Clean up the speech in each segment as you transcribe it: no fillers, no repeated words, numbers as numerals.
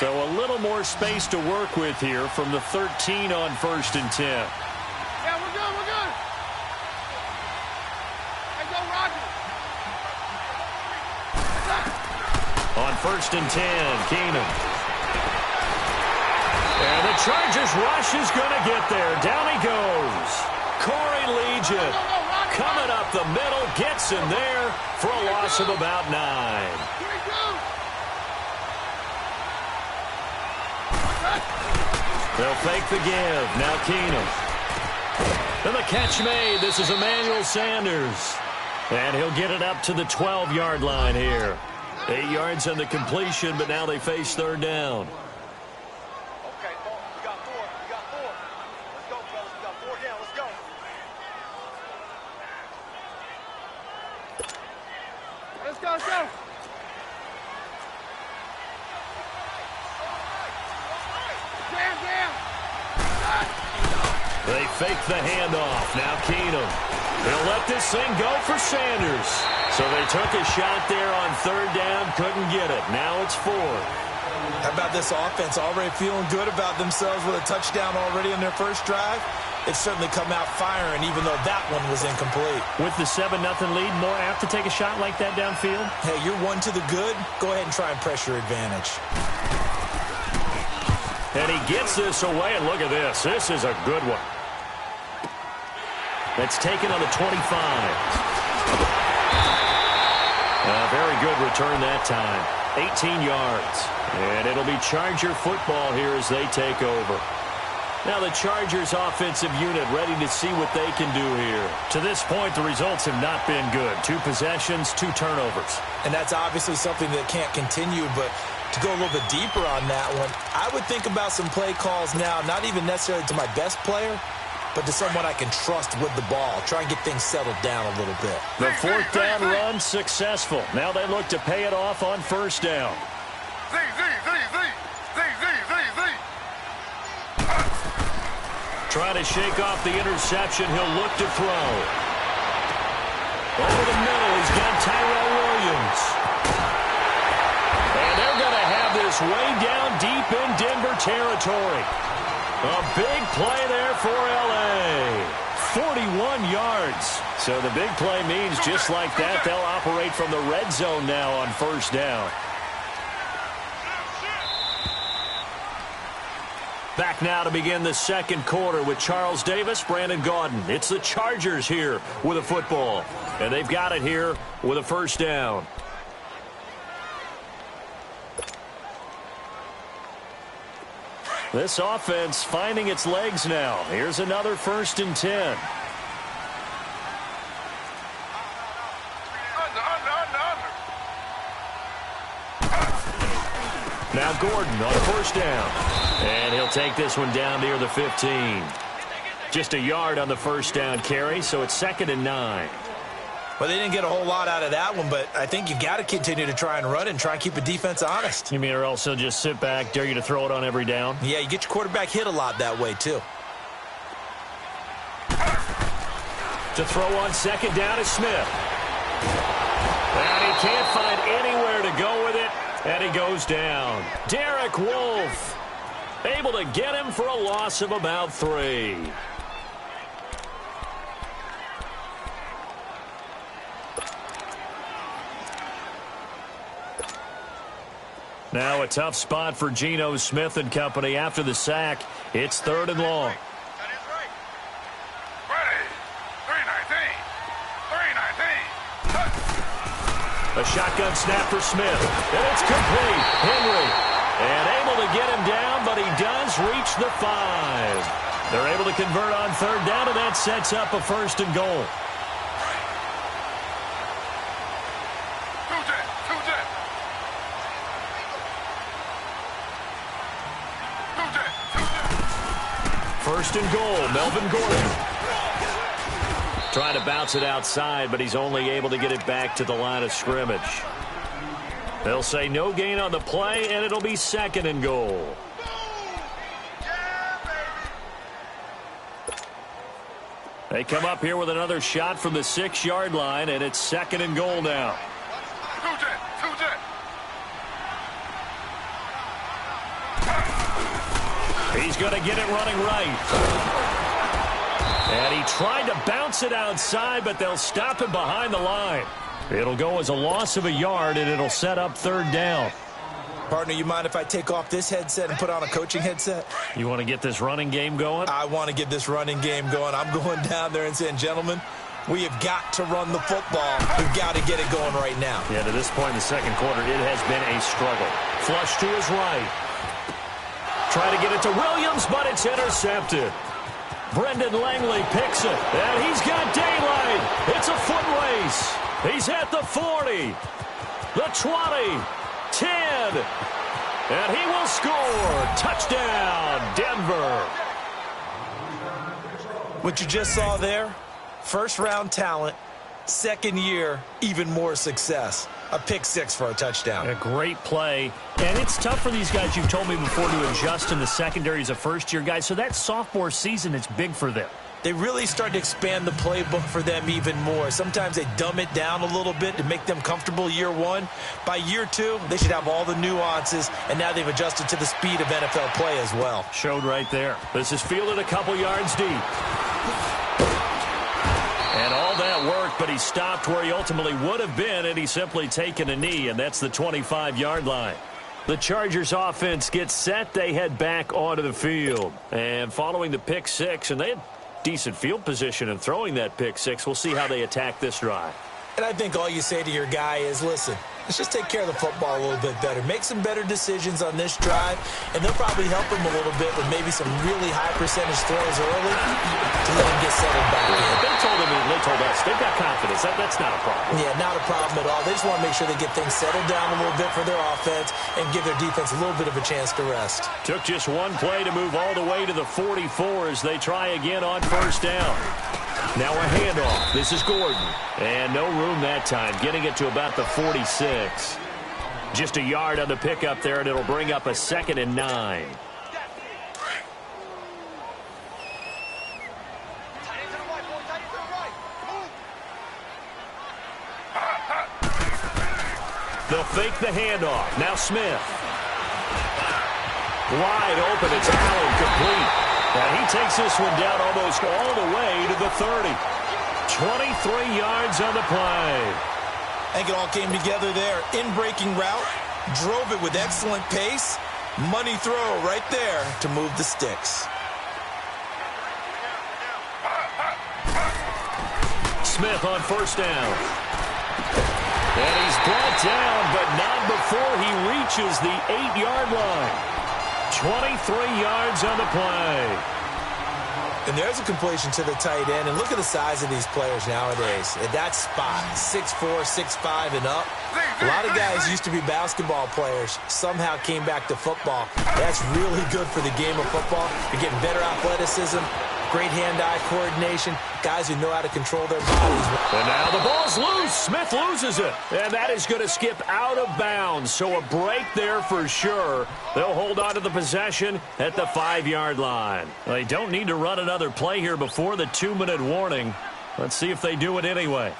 So a little more space to work with here from the 13 on 1st and 10. Yeah, we're good, we're good. Hey, go Roger. On 1st and 10, Keenum. And the Chargers rush is going to get there. Down he goes. Corey Legion coming up the middle, gets him there for a loss of about 9. They'll fake the give. Now Keenum. And the catch made. This is Emmanuel Sanders. And he'll get it up to the 12-yard line here. 8 yards on the completion, but now they face 3rd down. Okay, we got 4. We got 4. Let's go, fellas. We got 4 down. Let's go. Let's go, let's go. They fake the handoff. Now Keenum. He'll let this thing go for Sanders. So they took a shot there on 3rd down. Couldn't get it. Now it's 4th. How about this offense already feeling good about themselves with a touchdown already in their first drive? It's certainly come out firing, even though that one was incomplete. With the 7-0 lead, more apt to take a shot like that downfield? Hey, you're 1 to the good. Go ahead and try and press your advantage. And he gets this away, and look at this. This is a good one. That's taken on the 25. A very good return that time. 18 yards. And it'll be Charger football here as they take over. Now the Chargers offensive unit ready to see what they can do here. To this point, the results have not been good. 2 possessions, 2 turnovers. And that's obviously something that can't continue, but to go a little bit deeper on that one, I would think about some play calls now, not even necessarily to my best player, but to someone I can trust with the ball. Try and get things settled down a little bit. The 4th down run successful. Now they look to pay it off on 1st down. Trying to shake off the interception. He'll look to throw. Over the middle, he's got Tyrell Williams. And they're going to have this way down deep in Denver territory. A big play there for L.A. 41 yards. So the big play means just like that, they'll operate from the red zone now on 1st down. Back now to begin the 2nd quarter with Charles Davis, Brandon Gaudin. It's the Chargers here with a football. And they've got it here with a 1st down. This offense finding its legs now. Here's another 1st and 10. Now Gordon on 1st down. And he'll take this one down near the 15. Just a yard on the 1st down carry, so it's 2nd and 9. Well, they didn't get a whole lot out of that one, but I think you got to continue to try and run and try and keep the defense honest. You mean or else he'll just sit back, dare you to throw it on every down? Yeah, you get your quarterback hit a lot that way, too. To throw on 2nd down is Smith. And he can't find anywhere to go with it, and he goes down. Derek Wolfe able to get him for a loss of about 3. Now a tough spot for Geno Smith and company after the sack. It's 3rd and long. That is right. Ready. 3-19. 3-19. A shotgun snap for Smith. And it's complete. Henry. And able to get him down, but he does reach the 5. They're able to convert on 3rd down, and that sets up a 1st and goal. First and goal, Melvin Gordon. Trying to bounce it outside, but he's only able to get it back to the line of scrimmage. They'll say no gain on the play, and it'll be 2nd and goal. They come up here with another shot from the 6-yard line, and it's 2nd and goal now. He's going to get it running right. And he tried to bounce it outside, but they'll stop him behind the line. It'll go as a loss of a yard, and it'll set up third down. Partner, you mind if I take off this headset and put on a coaching headset? You want to get this running game going? I want to get this running game going. I'm going down there and saying, gentlemen, we have got to run the football. We've got to get it going right now. Yeah, to this point in the second quarter, it has been a struggle. Flush to his right. Try to get it to Williams, but it's intercepted. Brendan Langley picks it, and he's got daylight. It's a foot race. He's at the 40, the 20, 10, and he will score. Touchdown, Denver. What you just saw there, first-round talent, second year, even more success. A pick six for a touchdown. A great play. And it's tough for these guys, you've told me before, to adjust in the secondary as a first-year guy. So that sophomore season is big for them. They really start to expand the playbook for them even more. Sometimes they dumb it down a little bit to make them comfortable year one. By year two, they should have all the nuances, and now they've adjusted to the speed of NFL play as well. Showed right there. This is fielded a couple yards deep. And all that worked, but he stopped where he ultimately would have been, and he's simply taken a knee, and that's the 25-yard line. The Chargers offense gets set. They head back onto the field. And following the pick six, and they had decent field position in throwing that pick six. We'll see how they attack this drive. And I think all you say to your guy is, listen, let's just take care of the football a little bit better. Make some better decisions on this drive, and they'll probably help him a little bit with maybe some really high percentage throws early to let him get settled back in. They told us they've got confidence. That's not a problem. Yeah, not a problem at all. They just want to make sure they get things settled down a little bit for their offense and give their defense a little bit of a chance to rest. Took just one play to move all the way to the 44 as they try again on first down. Now a handoff. This is Gordon. And no room that time, getting it to about the 46. Just a yard on the pickup there, and it'll bring up a 2nd and 9. They'll fake the handoff. Now Smith. Wide open. It's Allen, complete. And he takes this one down almost all the way to the 30. 23 yards on the play. I think it all came together there. In-breaking route. Drove it with excellent pace. Money throw right there to move the sticks. Smith on first down. And he's brought down, but not before he reaches the 8-yard line. 23 yards on the play. And there's a completion to the tight end. And look at the size of these players nowadays. At that spot, 6'4", 6'5", and up. A lot of guys used to be basketball players. Somehow came back to football. That's really good for the game of football. You're getting better athleticism, great hand-eye coordination, guys who know how to control their bodies. And now the ball's loose. Smith loses it. And that is going to skip out of bounds. So a break there for sure. They'll hold on to the possession at the 5-yard line. They don't need to run another play here before the 2-minute warning. Let's see if they do it anyway.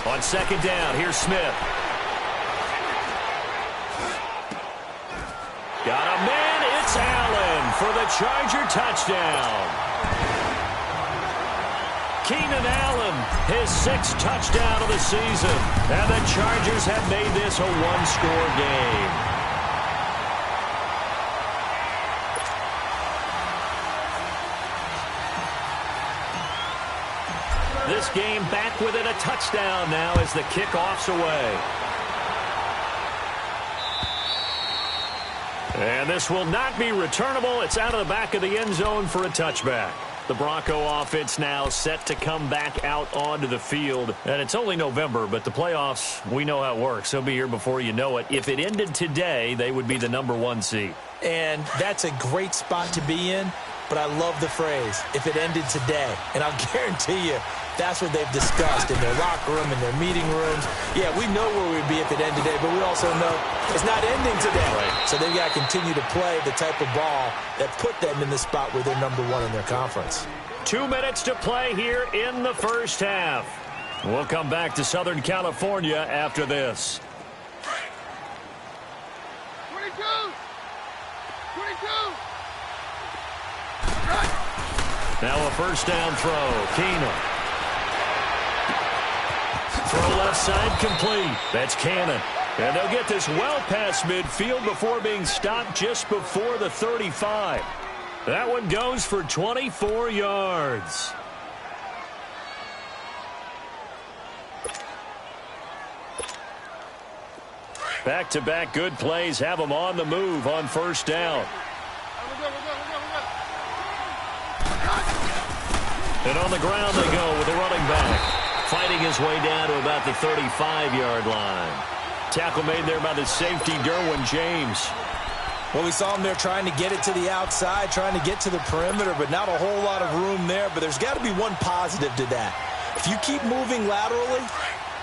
On second down, here's Smith. Got a man, it's Allen for the Charger touchdown. Keenan Allen, his 6th touchdown of the season. And the Chargers have made this a one-score game. This game back within a touchdown now as the kickoff's away. And this will not be returnable. It's out of the back of the end zone for a touchback. The Bronco offense now set to come back out onto the field. And it's only November, but the playoffs, we know how it works. They'll be here before you know it. If it ended today, they would be the #1 seed. And that's a great spot to be in. But I love the phrase, if it ended today. And I'll guarantee you, that's what they've discussed in their locker room, in their meeting rooms. Yeah, we know where we'd be if it ended today, but we also know it's not ending today. Right. So they've got to continue to play the type of ball that put them in the spot where they're #1 in their conference. 2 minutes to play here in the first half. We'll come back to Southern California after this. 22. Now a first down throw. Keenum. Throw left side complete. That's Cannon. And they'll get this well past midfield before being stopped just before the 35. That one goes for 24 yards. Back-to-back good plays have them on the move on first down. And on the ground they go with the running back, fighting his way down to about the 35-yard line. Tackle made there by the safety, Derwin James. Well, we saw him there trying to get it to the outside, trying to get to the perimeter, but not a whole lot of room there. But there's got to be one positive to that. If you keep moving laterally,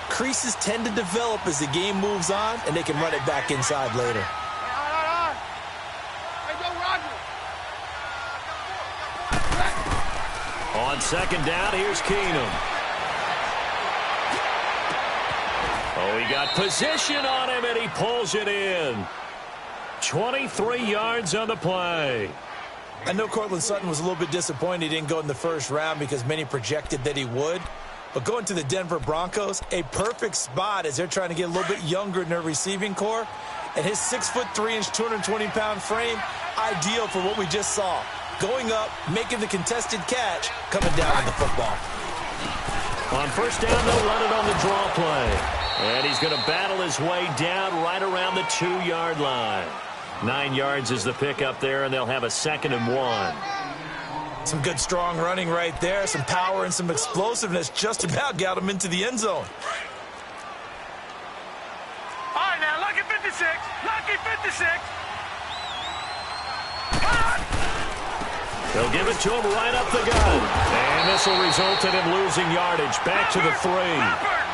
creases tend to develop as the game moves on, and they can run it back inside later. On second down, here's Keenum. Oh, he got position on him, and he pulls it in. 23 yards on the play. I know Cortland Sutton was a little bit disappointed he didn't go in the first round because many projected that he would. But going to the Denver Broncos, a perfect spot as they're trying to get a little bit younger in their receiving core. And his 6'3", 220-pound frame, ideal for what we just saw. Going up, making the contested catch, coming down with the football. On first down, they'll run it on the draw play. And he's going to battle his way down right around the 2-yard line. 9 yards is the pickup there, and they'll have a 2nd and 1. Some good, strong running right there. Some power and some explosiveness just about got him into the end zone. All right, now, lucky 56. Lucky 56. They'll give it to him right up the gun. And this will result in him losing yardage. Back to the 3.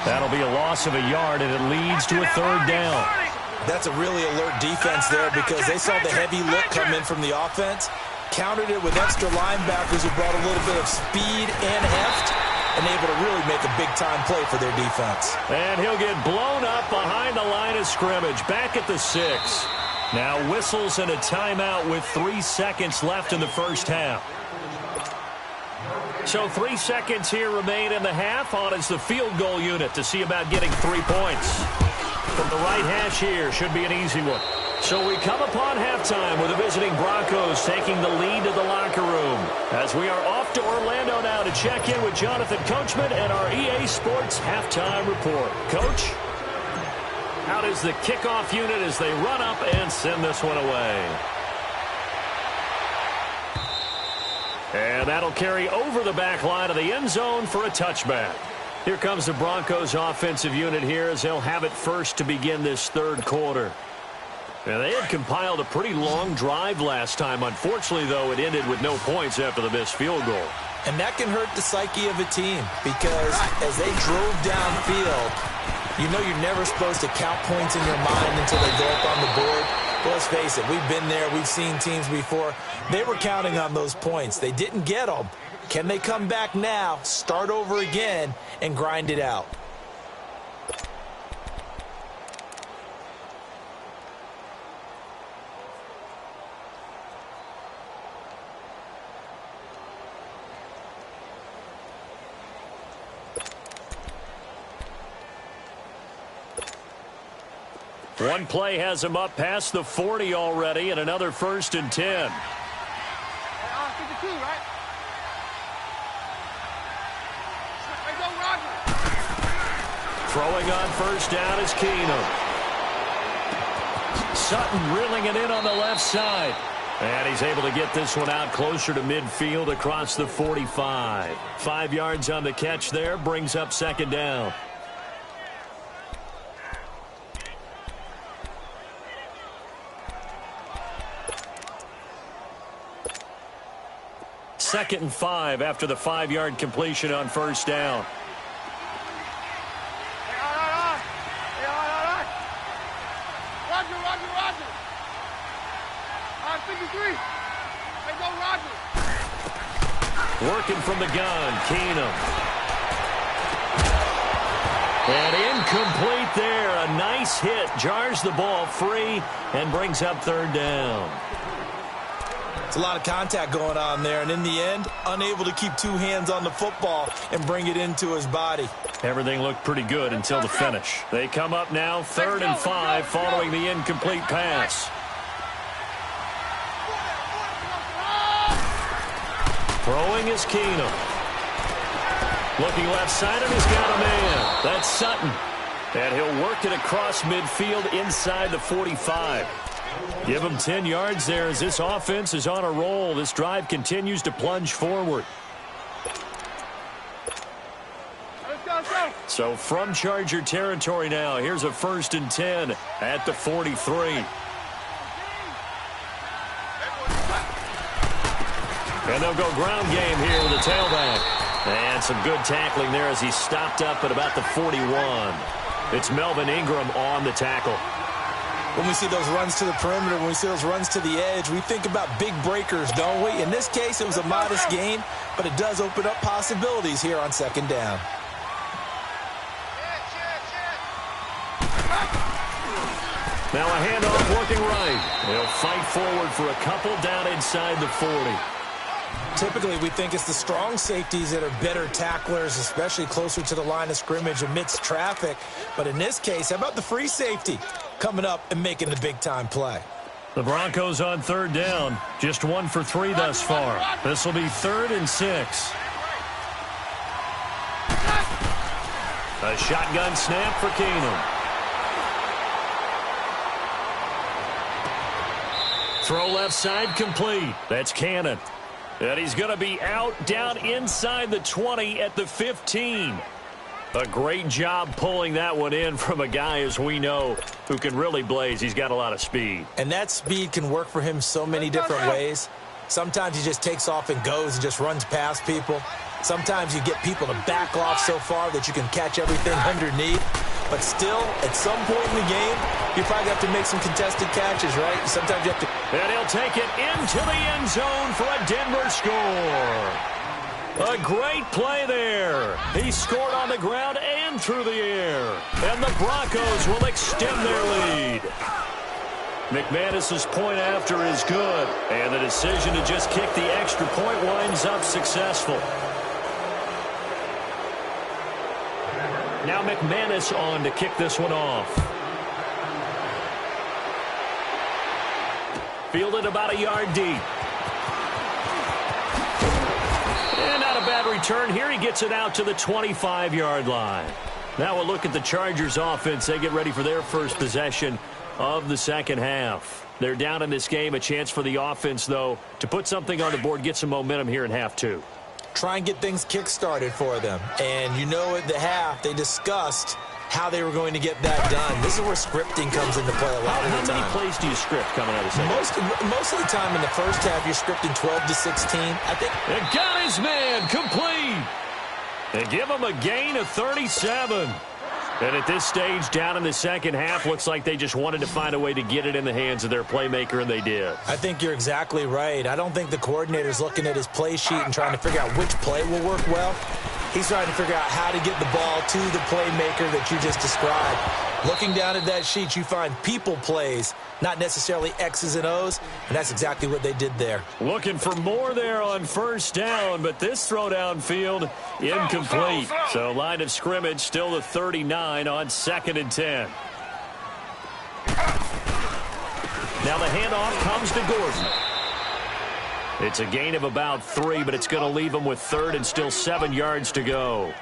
That'll be a loss of a yard, and it leads to a 3rd down. That's a really alert defense there because they saw the heavy look come in from the offense, countered it with extra linebackers who brought a little bit of speed and heft, and able to really make a big-time play for their defense. And he'll get blown up behind the line of scrimmage, back at the 6. Now whistles and a timeout with 3 seconds left in the first half. So 3 seconds here remain in the half. On is the field goal unit to see about getting 3 points. From the right hash here, should be an easy one. So we come upon halftime with the visiting Broncos taking the lead to the locker room. As we are off to Orlando now to check in with Jonathan Coachman and our EA Sports halftime report. Coach, how does the kickoff unit as they run up and send this one away? And that'll carry over the back line of the end zone for a touchback. Here comes the Broncos offensive unit here as they'll have it first to begin this 3rd quarter. And they had compiled a pretty long drive last time. Unfortunately, though, it ended with no points after the missed field goal. And that can hurt the psyche of a team because as they drove downfield, you know you're never supposed to count points in your mind until they go up on the board. Well, let's face it, we've been there. We've seen teams before. They were counting on those points. They didn't get them. Can they come back now, start over again, and grind it out? One play has him up past the 40 already, and another 1st and 10. 52, right? Throwing on first down is Keenum. Sutton reeling it in on the left side. And he's able to get this one out closer to midfield across the 45. 5 yards on the catch there, brings up 2nd down. Second and 5 after the 5-yard completion on first down. Roger. 53. Hey, go Roger. Working from the gun, Keenum. And incomplete there. A nice hit. Jars the ball free and brings up 3rd down. It's a lot of contact going on there, and in the end, unable to keep two hands on the football and bring it into his body. Everything looked pretty good until the finish. They come up now 3rd and 5 following the incomplete pass. Throwing is Keenum. Looking left side, and he's got a man. That's Sutton. And he'll work it across midfield inside the 45. Give him 10 yards there as this offense is on a roll. This drive continues to plunge forward. So from Charger territory now, here's a 1st and 10 at the 43. And they'll go ground game here with a tailback. And some good tackling there as he stopped up at about the 41. It's Melvin Ingram on the tackle. When we see those runs to the perimeter, when we see those runs to the edge, we think about big breakers, don't we? In this case, it was a modest gain, but it does open up possibilities here on 2nd down. Now a handoff working right. They'll fight forward for a couple down inside the 40. Typically, we think it's the strong safeties that are better tacklers, especially closer to the line of scrimmage amidst traffic. But in this case, how about the free safety coming up and making the big-time play? The Broncos on 3rd down. Just 1 for 3 thus far. This will be 3rd and 6. A shotgun snap for Keenum. Throw left side complete. That's Cannon. And he's going to be out down inside the 20 at the 15. A great job pulling that one in from a guy, as we know, who can really blaze. He's got a lot of speed. And that speed can work for him so many different ways. Sometimes he just takes off and goes and just runs past people. Sometimes you get people to back off so far that you can catch everything underneath. But still, at some point in the game, you probably have to make some contested catches, right? Sometimes you have to... And he'll take it into the end zone for a Denver score. A great play there. He scored on the ground and through the air. And the Broncos will extend their lead. McManus's point after is good. And the decision to just kick the extra point winds up successful. Now McManus on to kick this one off. Fielded about a yard deep. And not a bad return here. He gets it out to the 25-yard line. Now we'll look at the Chargers offense. They get ready for their first possession of the 2nd half. They're down in this game. A chance for the offense, though, to put something on the board, get some momentum here in half 2. Try and get things kick-started for them. And you know at the half, they discussed how they were going to get that done. This is where scripting comes into play a lot of the time. How many plays do you script coming out of the second? Most of the time in the first half, you're scripting 12 to 16. I think. They got his man complete. They give him a gain of 37. And at this stage, down in the second half, looks like they just wanted to find a way to get it in the hands of their playmaker, and they did. I think you're exactly right. I don't think the coordinator's looking at his play sheet and trying to figure out which play will work well. He's trying to figure out how to get the ball to the playmaker that you just described. Looking down at that sheet, you find people plays, not necessarily X's and O's, and that's exactly what they did there. Looking for more there on 1st down, but this throw downfield incomplete. So line of scrimmage still the 39 on 2nd and 10. Now the handoff comes to Gordon. It's a gain of about 3, but it's going to leave him with 3rd and still 7 yards to go.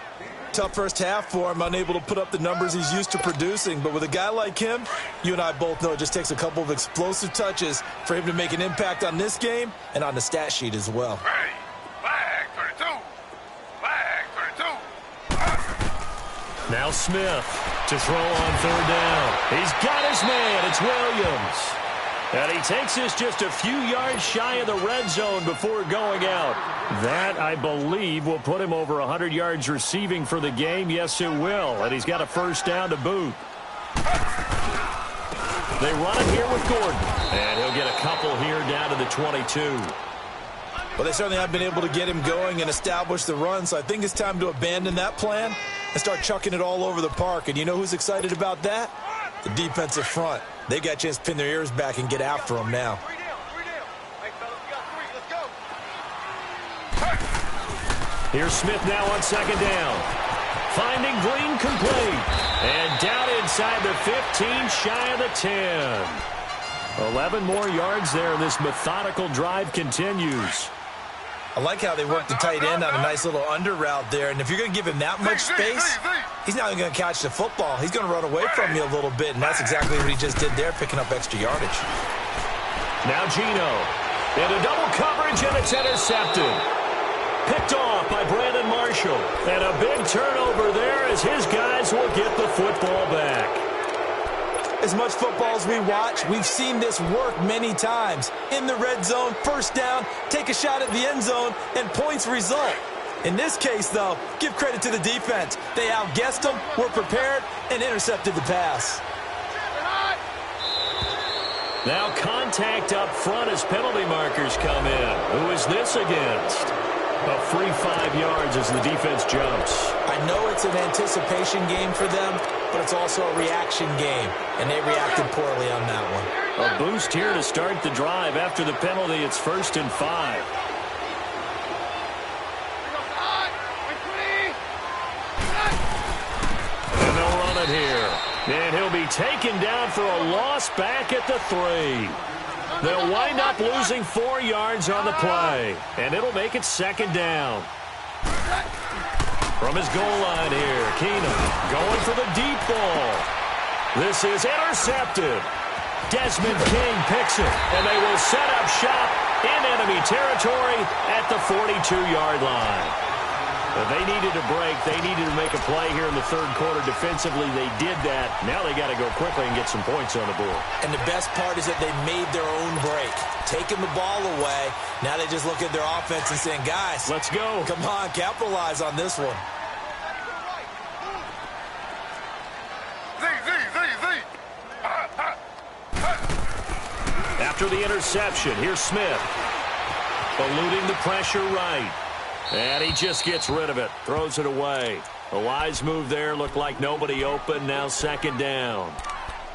Tough first half for him, unable to put up the numbers he's used to producing. But with a guy like him, you and I both know it just takes a couple of explosive touches for him to make an impact on this game and on the stat sheet as well. Flag 32. Flag 32. Now Smith to throw on 3rd down. He's got his man. It's Williams. And he takes this just a few yards shy of the red zone before going out. That, I believe, will put him over 100 yards receiving for the game. Yes, it will. And he's got a 1st down to boot. They run it here with Gordon. And he'll get a couple here down to the 22. Well, they certainly have been able to get him going and establish the run, so I think it's time to abandon that plan and start chucking it all over the park. And you know who's excited about that? The defensive front. They got a chance to pin their ears back and get after him now. 3 down. Hey, fellas, we got 3. Here's Smith now on second down. Finding Green complete. And down inside the 15, shy of the 10. 11 more yards there, and this methodical drive continues. I like how they work the tight end on a nice little under route there. And if you're going to give him that much space, he's not even going to catch the football. He's going to run away from you a little bit, and that's exactly what he just did there, picking up extra yardage. Now Geno into double coverage, and it's intercepted. Picked off by Brandon Marshall. And a big turnover there as his guys will get the football back. As much football as we watch, we've seen this work many times. In the red zone, first down, take a shot at the end zone, and points result. In this case, though, give credit to the defense. They outguessed them, were prepared, and intercepted the pass. Now contact up front as penalty markers come in. Who is this against? A free 5 yards as the defense jumps. I know it's an anticipation game for them, but it's also a reaction game, and they reacted poorly on that one. A boost here to start the drive. After the penalty, it's 1st and 5. And they'll run it here. And he'll be taken down for a loss back at the 3. They'll wind up losing 4 yards on the play. And it'll make it 2nd down. From his goal line here, Keenum going for the deep ball. This is intercepted. Desmond King picks it, and they will set up shop in enemy territory at the 42-yard line. They needed a break. They needed to make a play here in the 3rd quarter. Defensively, they did that. Now they got to go quickly and get some points on the board. And the best part is that they made their own break. Taking the ball away. Now they just look at their offense and saying, guys, let's go. Come on, capitalize on this one. After the interception, here's Smith. Eluding the pressure right. And he just gets rid of it. Throws it away. A wise move there. Looked like nobody open. Now 2nd down.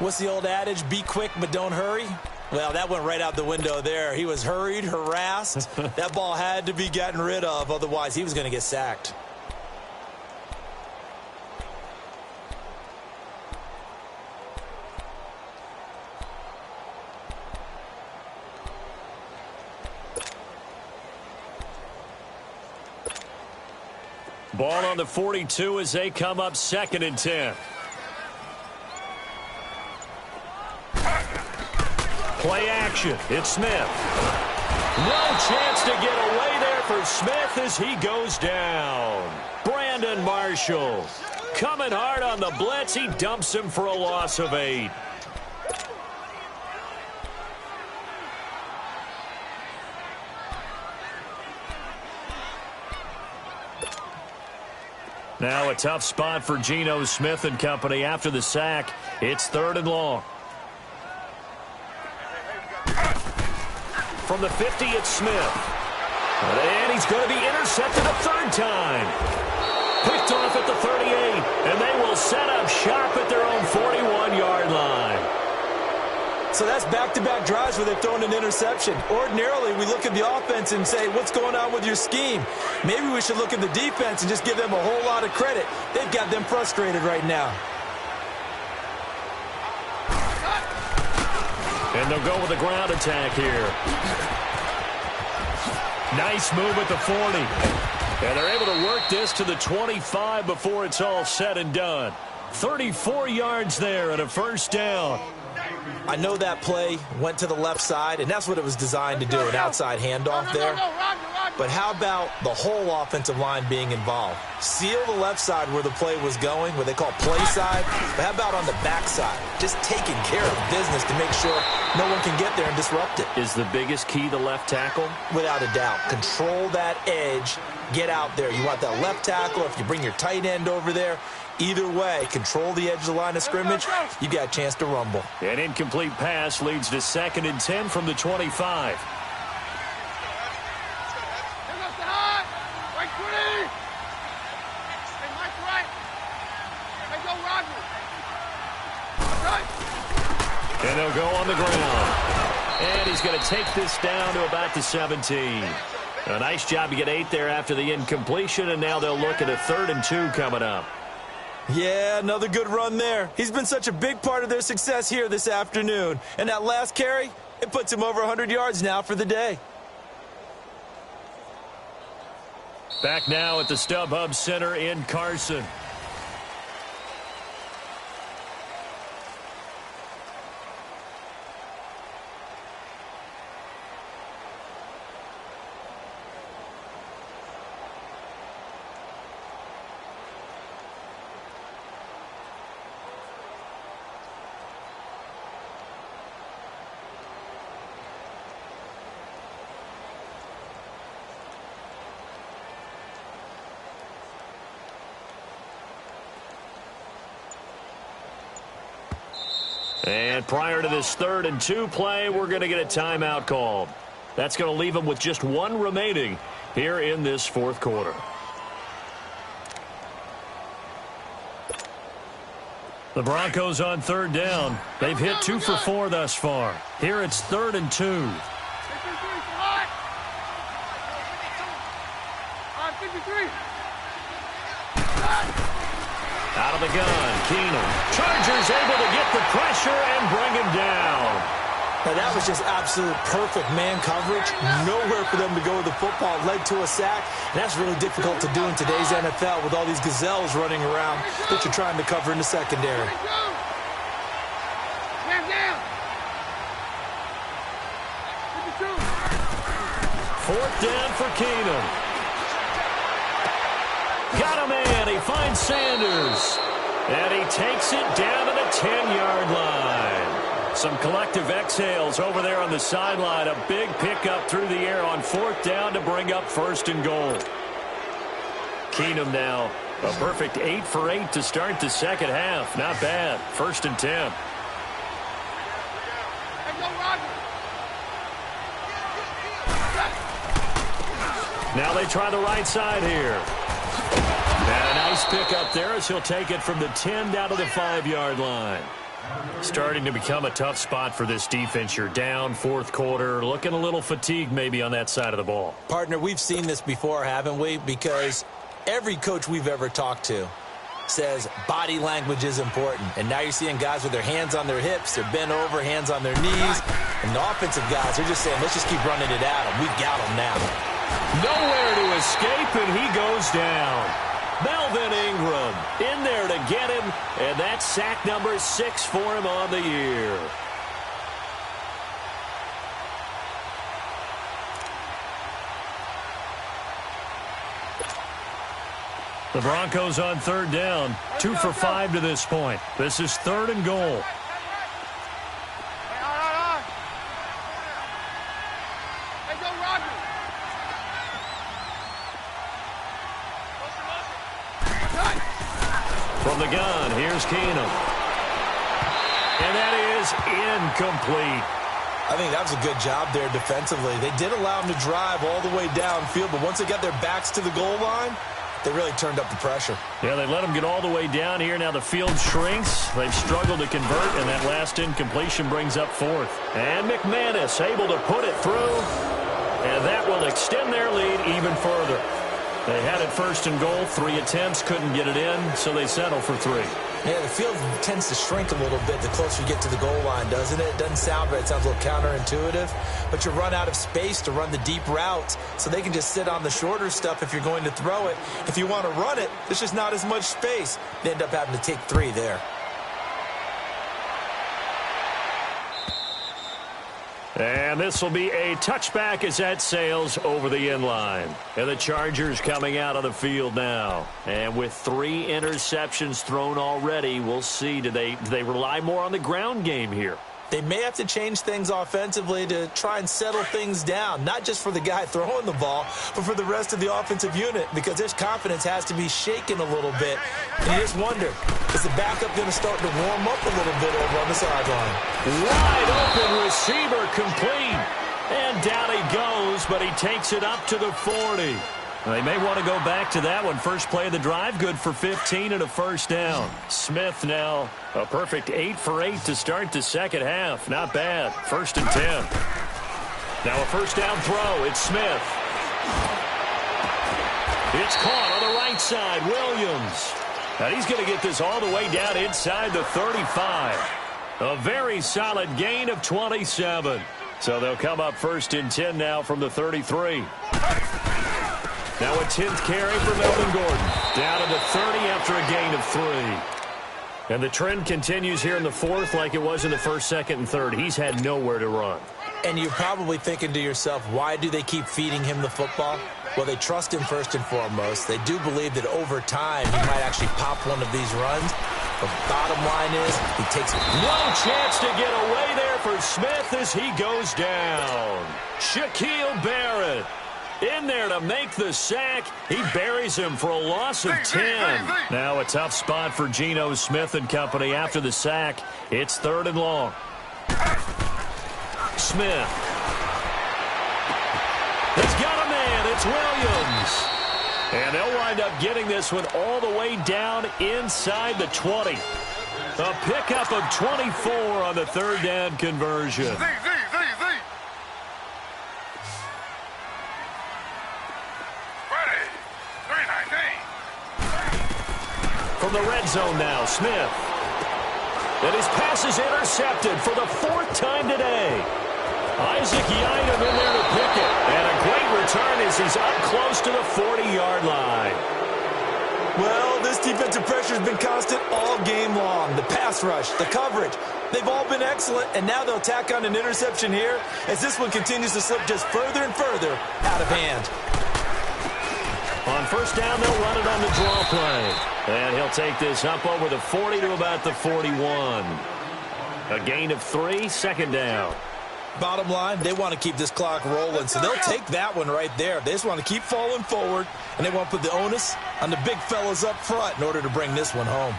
What's the old adage? Be quick, but don't hurry. Well, that went right out the window there. He was hurried, harassed. That ball had to be gotten rid of. Otherwise, he was going to get sacked. Ball on the 42 as they come up 2nd and 10. Play action. It's Smith. No chance to get away there for Smith as he goes down. Brandon Marshall coming hard on the blitz. He dumps him for a loss of 8. Now a tough spot for Geno Smith and company after the sack. It's 3rd and long. From the 50, it's Smith. And he's going to be intercepted a 3rd time. Picked off at the 38, and they will set up shop at their own 41-yard line. So that's back-to-back drives where they've thrown an interception. Ordinarily, we look at the offense and say, what's going on with your scheme? Maybe we should look at the defense and just give them a whole lot of credit. They've got them frustrated right now. And they'll go with a ground attack here. Nice move at the 40. And they're able to work this to the 25 before it's all said and done. 34 yards there and a 1st down. I know that play went to the left side, and that's what it was designed to do, an outside handoff there. But how about the whole offensive line being involved? Seal the left side where the play was going, what they call play side. But how about on the back side? Just taking care of business to make sure no one can get there and disrupt it. Is the biggest key the left tackle? Without a doubt. Control that edge. Get out there. You want that left tackle. If you bring your tight end over there, either way, control the edge of the line of scrimmage, you got a chance to rumble. An incomplete pass leads to 2nd and 10 from the 25. And they'll go on the ground. And he's going to take this down to about the 17. A nice job to get 8 there after the incompletion, and now they'll look at a 3rd and 2 coming up. Yeah, another good run there. He's been such a big part of their success here this afternoon. And that last carry, it puts him over 100 yards now for the day. Back now at the StubHub Center in Carson. And prior to this 3rd and 2 play, we're going to get a timeout called. That's going to leave them with just 1 remaining here in this 4th quarter. The Broncos on 3rd down. They've hit 2 for 4 thus far. Here it's 3rd and 2. Out of the gun, Keenum. Chargers able to get the pressure and bring him down. Now that was just absolute perfect man coverage. Nowhere for them to go with the football. It led to a sack, and that's really difficult to do in today's NFL with all these gazelles running around that you're trying to cover in the secondary. 4th down for Keenum. Got a man. He finds Sanders. And he takes it down to the 10-yard line. Some collective exhales over there on the sideline. A big pickup through the air on 4th down to bring up 1st and goal. Keenum now a perfect 8 for 8 to start the second half. Not bad. 1st and 10. Now they try the right side here. And a nice pickup there as he'll take it from the 10 down to the 5-yard line. Starting to become a tough spot for this defense. You're down 4th quarter, looking a little fatigued maybe on that side of the ball. Partner, we've seen this before, haven't we? Because every coach we've ever talked to says body language is important. And now you're seeing guys with their hands on their hips, they're bent over, hands on their knees. And the offensive guys, they're just saying, let's just keep running it at them. We've got them now. Nowhere to escape, and he goes down. Melvin Ingram in there to get him, and that's sack number 6 for him on the year. The Broncos on 3rd down, 2 for 5 to this point. This is 3rd and goal. From the gun, here's Keenum. And that is incomplete. I think that was a good job there defensively. They did allow him to drive all the way downfield, but once they got their backs to the goal line, they really turned up the pressure. Yeah, they let him get all the way down here. Now the field shrinks. They've struggled to convert, and that last incompletion brings up 4th. And McManus able to put it through, and that will extend their lead even further. They had it 1st and goal, 3 attempts, couldn't get it in, so they settle for 3. Yeah, the field tends to shrink a little bit the closer you get to the goal line, doesn't it? It doesn't sound right. It sounds a little counterintuitive. But you run out of space to run the deep routes, so they can just sit on the shorter stuff if you're going to throw it. If you want to run it, there's just not as much space. They end up having to take 3 there. And this will be a touchback as that sails over the end line. And the Chargers coming out on the field now. And with 3 interceptions thrown already, we'll see. Do they rely more on the ground game here? They may have to change things offensively to try and settle things down, not just for the guy throwing the ball, but for the rest of the offensive unit, because their confidence has to be shaken a little bit. And you just wonder, is the backup going to start to warm up a little bit over on the sideline? Wide open receiver complete. And down he goes, but he takes it up to the 40. They may want to go back to that one. First play of the drive, good for 15 and a 1st down. Smith now a perfect 8 for 8 to start the second half. Not bad. 1st and 10. Now a 1st down throw. It's Smith. It's caught on the right side. Williams. And he's going to get this all the way down inside the 35. A very solid gain of 27. So they'll come up 1st and 10 now from the 33. Now a 10th carry for Melvin Gordon. Down to the 30 after a gain of 3. And the trend continues here in the 4th like it was in the 1st, 2nd, and 3rd. He's had nowhere to run. And you're probably thinking to yourself, why do they keep feeding him the football? Well, they trust him first and foremost. They do believe that over time he might actually pop one of these runs. The bottom line is he takes no chance to get away there for Smith as he goes down. Shaquille Barrett in there to make the sack. He buries him for a loss of 10. Now a tough spot for Geno Smith and company after the sack. It's 3rd and long. Smith. He's got a man. It's Williams. And they'll wind up getting this one all the way down inside the 20. A pickup of 24 on the 3rd down conversion. From the red zone now, Smith. And his pass is intercepted for the 4th time today. Isaac Yiadom in there to pick it. And a great return as he's up close to the 40-yard line. Well, this defensive pressure has been constant all game long. The pass rush, the coverage, they've all been excellent. And now they'll tack on an interception here as this one continues to slip just further and further out of hand. On 1st down, they'll run it on the draw play. And he'll take this up over the 40 to about the 41. A gain of 3, 2nd down. Bottom line, they want to keep this clock rolling, so they'll take that one right there. They just want to keep falling forward, and they want to put the onus on the big fellas up front in order to bring this one home.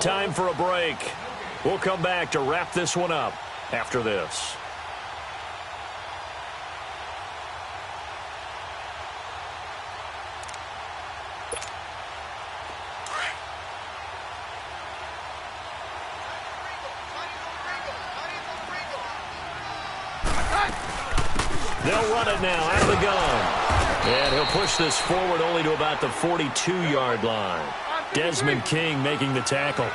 Time for a break. We'll come back to wrap this one up after this. They'll run it now out of the gun. And he'll push this forward only to about the 42-yard line. Desmond King making the tackle.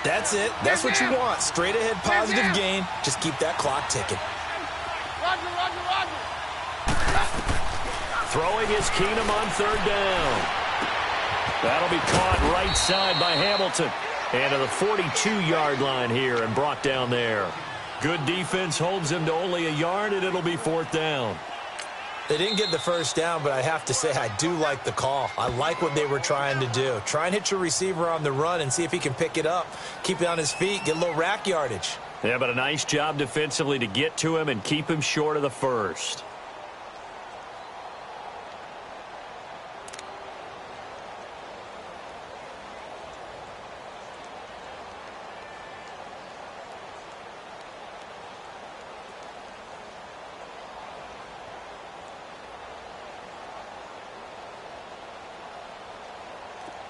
That's it. That's what you want. Straight ahead positive gain. Just keep that clock ticking. Throwing is Keenum on 3rd down. That'll be caught right side by Hamilton. And to the 42-yard line here and brought down there. Good defense holds him to only a yard, and it'll be 4th down. They didn't get the 1st down, but I have to say I do like the call. I like what they were trying to do. Try and hit your receiver on the run and see if he can pick it up. Keep it on his feet, get a little rack yardage. Yeah, but a nice job defensively to get to him and keep him short of the 1st.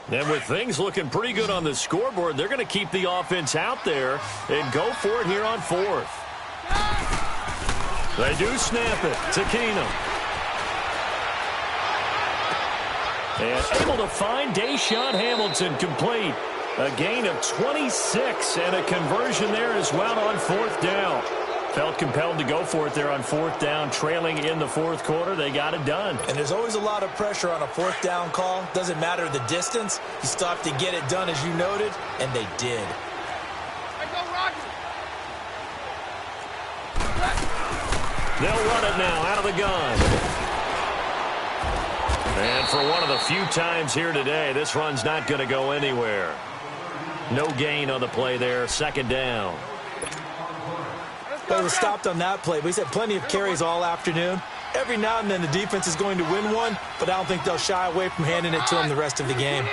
And with things looking pretty good on the scoreboard, they're going to keep the offense out there and go for it here on 4th. They do snap it to Keenum. And able to find Deshaun Hamilton complete. A gain of 26 and a conversion there as well on 4th down. Felt compelled to go for it there on 4th down, trailing in the 4th quarter. They got it done. And there's always a lot of pressure on a 4th down call. Doesn't matter the distance. You still have to get it done, as you noted, and they did. They'll run it now out of the gun. And for one of the few times here today, this run's not going to go anywhere. No gain on the play there, 2nd down. Well, it was stopped on that play, but he's had plenty of carries all afternoon. Every now and then the defense is going to win one, but I don't think they'll shy away from handing it to him the rest of the game.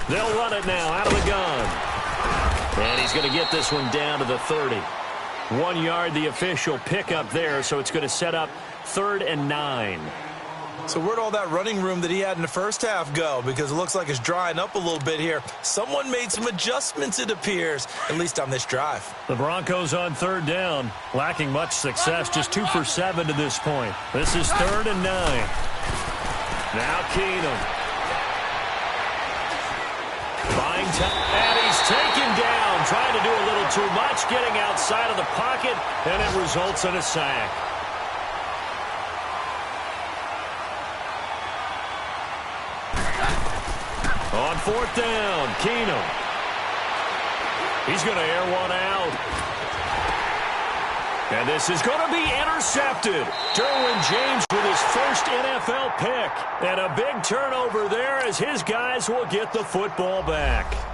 They'll run it now out of the gun. And he's going to get this one down to the 30. 1 yard, the official pickup there, so it's going to set up 3rd and 9. So where'd all that running room that he had in the first half go? Because it looks like it's drying up a little bit here. Someone made some adjustments, it appears, at least on this drive. The Broncos on 3rd down, lacking much success, just 2 for 7 to this point. This is 3rd and 9. Now Keenum. Buying time, and he's taken down, trying to do a little too much, getting outside of the pocket, and it results in a sack. On 4th down, Keenum. He's going to air one out. And this is going to be intercepted. Derwin James with his first NFL pick. And a big turnover there as his guys will get the football back.